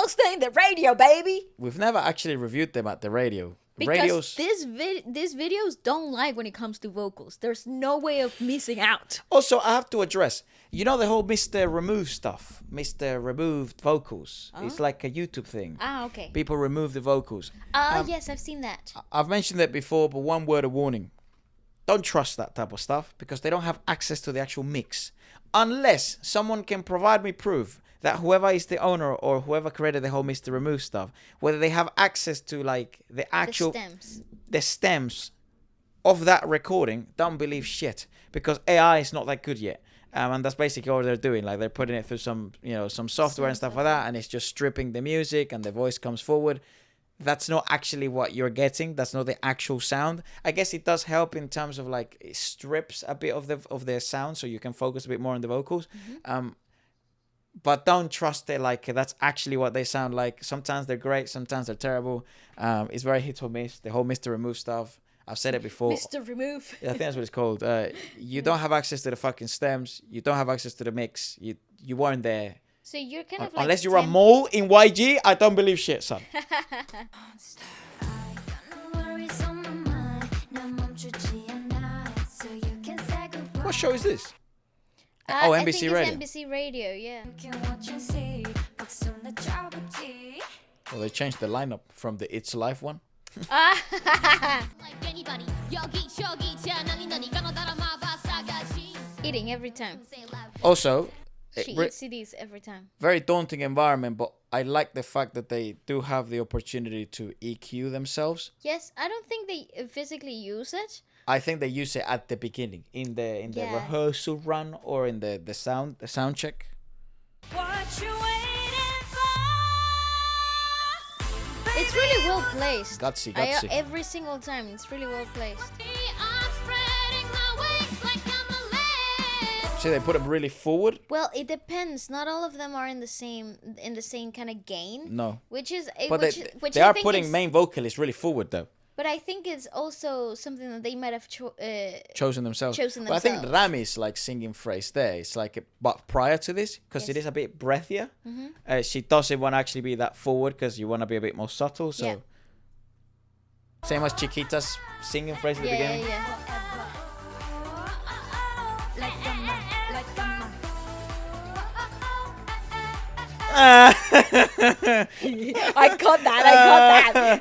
mostly in the radio, baby. We've never actually reviewed them at the radio. Because these videos don't lie when it comes to vocals. There's no way of missing out. Also, I have to address, you know the whole Mr. Remove stuff? Mr. Removed vocals. It's like a YouTube thing. Ah, okay. People remove the vocals. Yes, I've seen that. I've mentioned that before, but one word of warning. Don't trust that type of stuff because they don't have access to the actual mix. Unless someone can provide me proof that whoever is the owner or whoever created the whole Mr. Remove stuff, whether they have access to like the actual the stems of that recording, don't believe shit because AI is not that good yet. And that's basically all they're doing. Like they're putting it through some software and stuff like that, and it's just stripping the music and the voice comes forward. That's not actually what you're getting. That's not the actual sound. I guess it does help in terms of like it strips a bit of their sound, so you can focus a bit more on the vocals. But don't trust it like that's actually what they sound like. Sometimes they're great, sometimes they're terrible. It's very hit or miss. The whole Mr. Remove stuff. I've said it before. Mr. Remove. Yeah, I think that's what it's called. You don't have access to the fucking stems. You don't have access to the mix. You weren't there. So you're kind of like... Unless you're a mole in YG, I don't believe shit, son. What show is this? MBC Radio. MBC Radio, yeah. Well, they changed the lineup from the It's Life one. Eating every time. Also, she eats CDs every time. Very daunting environment, but I like the fact that they do have the opportunity to EQ themselves. Yes, I don't think they physically use it. I think they use it at the beginning, in the rehearsal run or in the sound check. What you waiting for? It's really well placed. Gutsy. Every single time, it's really well placed. See, they put them really forward. Well, it depends. Not all of them are in the same kind of gain. No. Which they are putting main vocalists really forward though. But I think it's also something that they might have chosen themselves. But I think Rami's like singing phrase there. It's like, but prior to this, because it is a bit breathier, she doesn't want to actually be that forward because you want to be a bit more subtle. So same as Chiquita's singing phrase at the beginning. I caught that.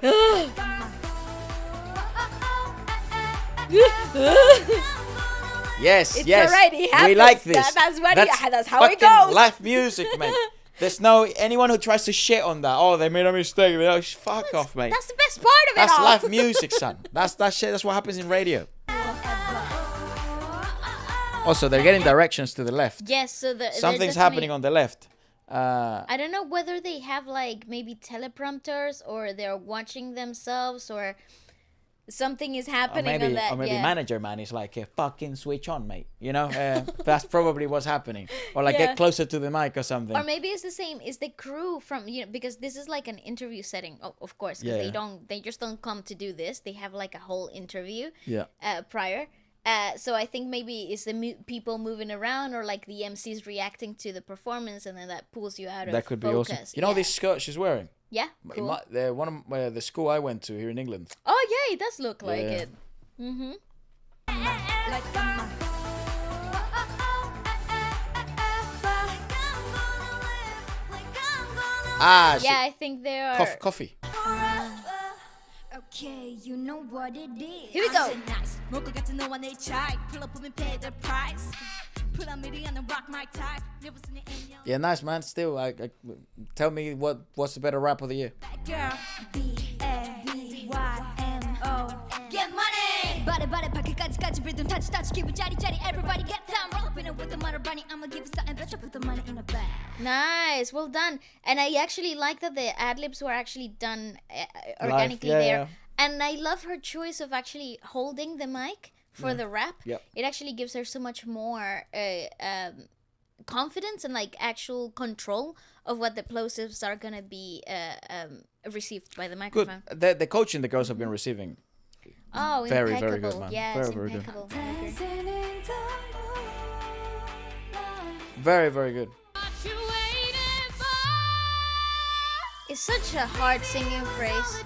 Yes, it's yes. Already we like this. That's how it goes. Live music, mate. There's no anyone who tries to shit on that. Oh, they made a mistake. Fuck off, mate. That's the best part of it. That's live music, son. That's shit. That's what happens in radio. Also, they're getting directions to the left. Yes, so something's happening on the left. I don't know whether they have like maybe teleprompters or they're watching themselves or something is happening on that. Or maybe manager man is like, fucking switch on, mate. You know, that's probably what's happening. Or like get closer to the mic or something. Or maybe it's the same. It's the crew from because this is like an interview setting, of course, because they just don't come to do this. They have like a whole interview prior. So I think maybe it's the people moving around or like the MCs reacting to the performance, and then that pulls you out of focus. That could be awesome. You know this skirt she's wearing? Yeah, cool. One of the school I went to here in England. Oh yeah, it does look like it. Mhm. I think they are. Coffee. Okay, you know what it is. Here we go. Yeah, nice, man. Still, tell me what's the better rap of the year? BABYMO. Get money. Everybody get down. With the money running, I'ma give you something better. Put the money in the bag. Nice, well done. And I actually like that the ad-libs were actually done organically there. Yeah. And I love her choice of actually holding the mic for the rap. Yep. It actually gives her so much more confidence and like actual control of what the plosives are gonna be received by the microphone. Good. The coaching the girls have been receiving. Oh, very, impeccable. very good, man. Yes, very, very impeccable. good. Very, very good. It's such a hard singing phrase.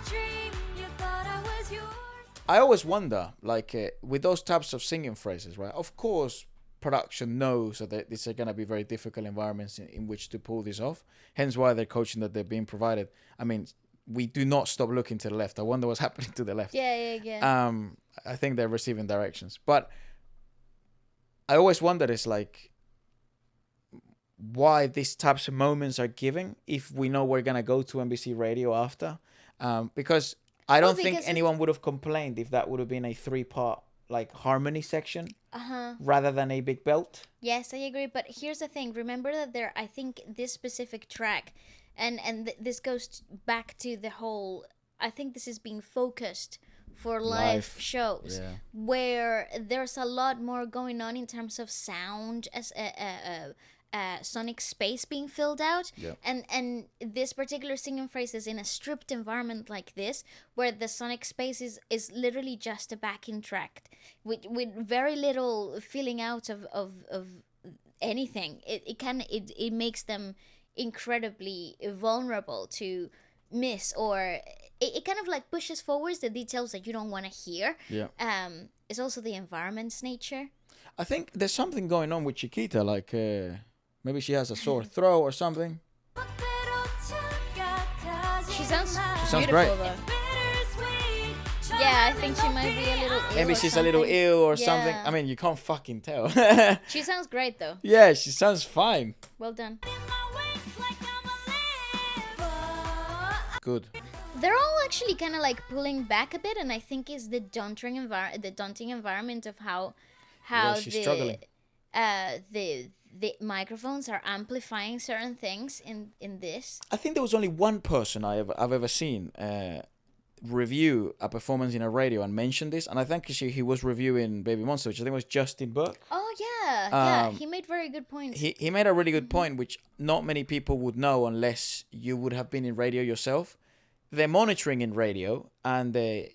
I always wonder, like, with those types of singing phrases, right? Of course, production knows that these are going to be very difficult environments in which to pull this off. Hence why they're coaching that they're being provided. I mean, we do not stop looking to the left. I wonder what's happening to the left. Yeah. I think they're receiving directions. But I always wonder, it's like, why these types of moments are given if we know we're going to go to MBC Radio after. Because I don't think anyone would have complained if that would have been a 3-part like harmony section rather than a big belt. Yes, I agree. But here's the thing. Remember that I think this specific track, and this goes back to the whole, I think this is being focused for live shows, where there's a lot more going on in terms of sound as sonic space being filled out, and this particular singing phrase is in a stripped environment like this, where the sonic space is literally just a backing track with very little filling out of anything. It makes them incredibly vulnerable to miss, or it kind of like pushes forwards the details that you don't want to hear. It's also the environment's nature. I think there's something going on with Chiquita, like maybe she has a sore throat or something. She sounds great. Though. Yeah, I think she might be a little ill. Maybe she's a little ill or something. I mean, you can't fucking tell. She sounds great though. Yeah, she sounds fine. Well done. Good. They're all actually kind of like pulling back a bit, and I think it's the daunting environment of how she's struggling. The microphones are amplifying certain things in this. I think there was only one person I've ever seen review a performance in a radio and mention this, and I think he was reviewing BABYMONSTER, which I think was Justin Burke. Oh yeah, he made very good points. He made a really good point, which not many people would know unless you would have been in radio yourself. The monitoring in radio and the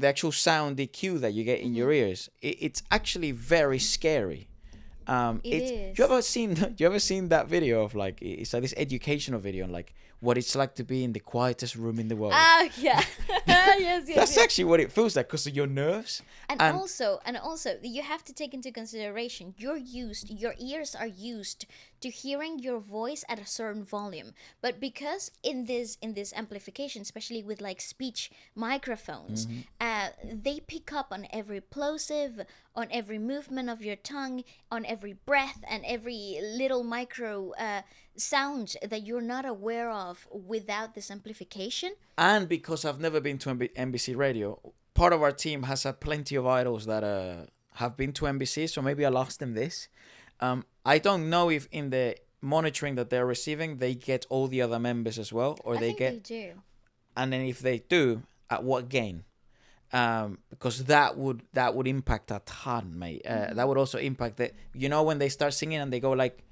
actual sound EQ that you get in your ears, it's actually very scary. It is. You ever seen that video of like, it's like this educational video on like what it's like to be in the quietest room in the world? Oh yeah. yes. That's actually what it feels like because of your nerves. And also you have to take into consideration your ears are used to hearing your voice at a certain volume, but because in this amplification, especially with like speech microphones, they pick up on every plosive, on every movement of your tongue, on every breath, and every little micro sound that you're not aware of without this amplification. And because I've never been to MBC Radio, part of our team has had plenty of idols that have been to MBC, so maybe I'll ask them this. I don't know if in the monitoring that they're receiving, they get all the other members as well, or they do. And then if they do, at what gain? Because that would impact a ton, mate. That would also impact that, when they start singing and they go like,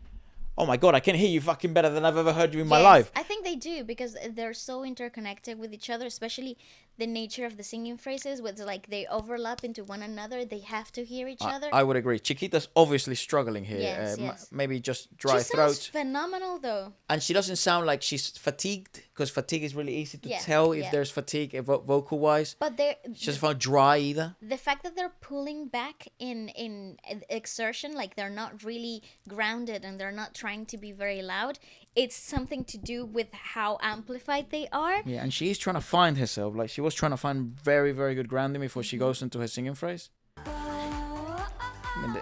oh my God, I can hear you fucking better than I've ever heard you in my life. I think they do, because they're so interconnected with each other, especially the nature of the singing phrases, where it's like they overlap into one another. They have to hear each other. I would agree. Chiquita's obviously struggling here. Yes. Maybe just dry throat. She sounds phenomenal though. And she doesn't sound like she's fatigued, because fatigue is really easy to tell if there's fatigue vocal wise. But she doesn't sound dry either. The fact that they're pulling back in exertion, like they're not really grounded and they're not trying to be very loud, it's something to do with how amplified they are. Yeah, and she's trying to find herself. Like she was trying to find very, very good grounding before she goes into her singing phrase. I mean,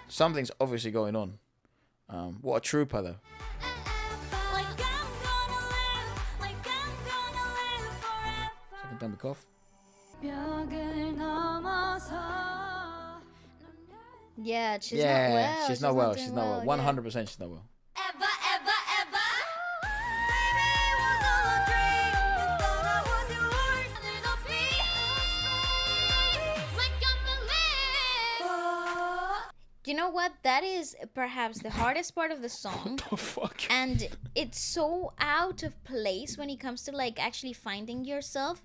something's obviously going on. What a trooper, though. Second time to cough. Yeah, she's not well. She's not well. 100% she's not well. You know what? That is perhaps the hardest part of the song. What the fuck? And it's so out of place when it comes to like actually finding yourself.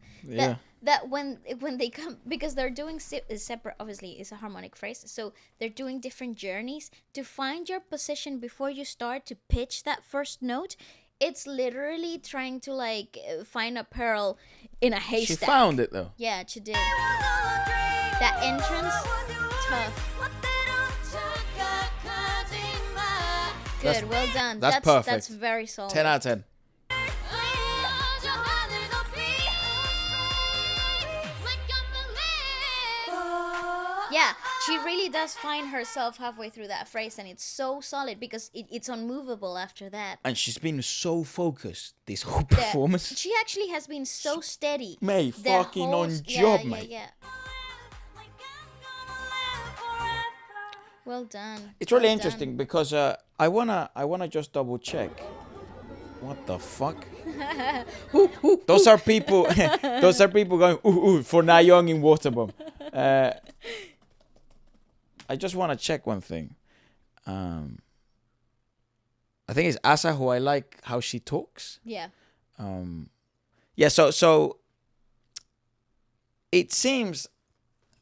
That when they come, because they're doing separate, obviously it's a harmonic phrase, so they're doing different journeys to find your position before you start to pitch that first note. It's literally trying to like find a pearl in a haystack. She found it though. Yeah, she did. That entrance, tough. Good, well done. That's perfect. That's very solid. 10 out of 10. Yeah, she really does find herself halfway through that phrase, and it's so solid because it's unmovable after that. And she's been so focused this whole performance. She actually has been so steady. Mate, fucking on job, mate. Yeah. Well done. It's really interesting because I wanna just double check. What the fuck? Those are people. Those are people going ooh for Na Young in Waterbomb. I just want to check one thing. I think it's Asa who I like how she talks. Yeah. Yeah. So it seems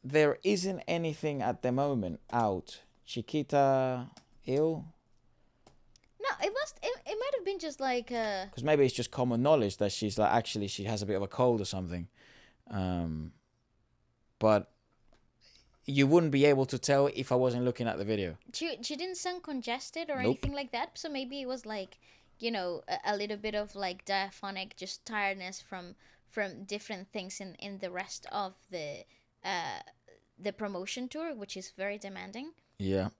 there isn't anything at the moment out. Chiquita ill. No, it might have been just like because maybe it's just common knowledge that she's like actually she has a bit of a cold or something, but you wouldn't be able to tell if I wasn't looking at the video. She didn't sound congested or Nope. anything like that, so maybe it was like, you know, a little bit of like diaphonic, just tiredness from different things in the rest of the promotion tour, which is very demanding. Yeah.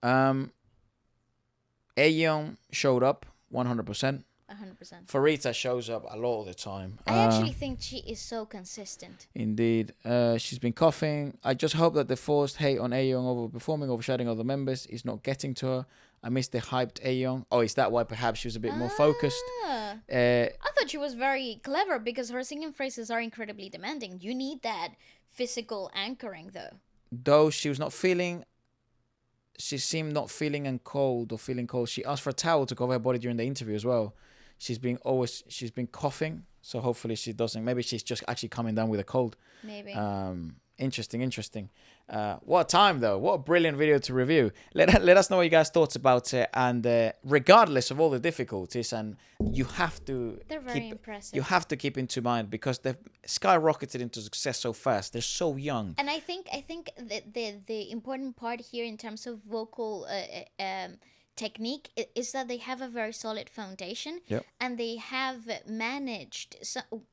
Aeon showed up 100%. 100%. Farita shows up a lot of the time. I actually think she is so consistent. Indeed. She's been coughing. I just hope that the forced hate on Aeon overperforming, overshadowing other members is not getting to her. I miss the hyped Aeon. Oh, is that why perhaps she was a bit more focused? I thought she was very clever because her singing phrases are incredibly demanding. You need that physical anchoring, though. Though she was not feeling... She seemed not feeling cold. She asked for a towel to cover her body during the interview as well. She's been coughing, so hopefully she doesn't. Maybe she's just actually coming down with a cold. Maybe. Interesting. What a time though! What a brilliant video to review. Let us know what you guys thought about it. And regardless of all the difficulties, and you have to They're very impressive. You have to keep into mind because they've skyrocketed into success so fast. They're so young. And I think the important part here in terms of vocal technique is that they have a very solid foundation. Yep. And they have managed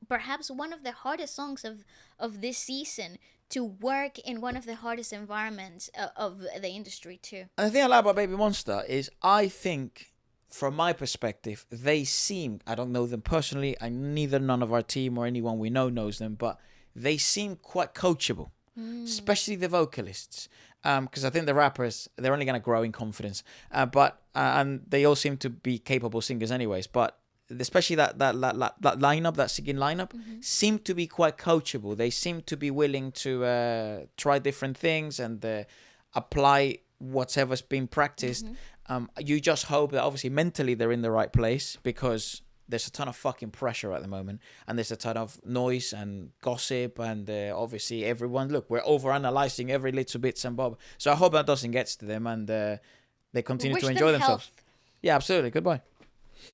perhaps one of the hardest songs of this season to work in one of the hardest environments of the industry too. And the thing I like about Baby Monster is I think, from my perspective, they seem, I don't know them personally, none of our team or anyone we know knows them, but they seem quite coachable, especially the vocalists. Because I think the rappers, they're only going to grow in confidence. And they all seem to be capable singers anyways. But especially that lineup, that singing lineup, seem to be quite coachable. They seem to be willing to try different things and apply whatever's been practiced. You just hope that obviously mentally they're in the right place because there's a ton of fucking pressure at the moment, and there's a ton of noise and gossip, and obviously everyone, look, we're overanalyzing every little bits and bob. So I hope that doesn't get to them, and they continue to enjoy themselves. Health. Yeah, absolutely. Goodbye.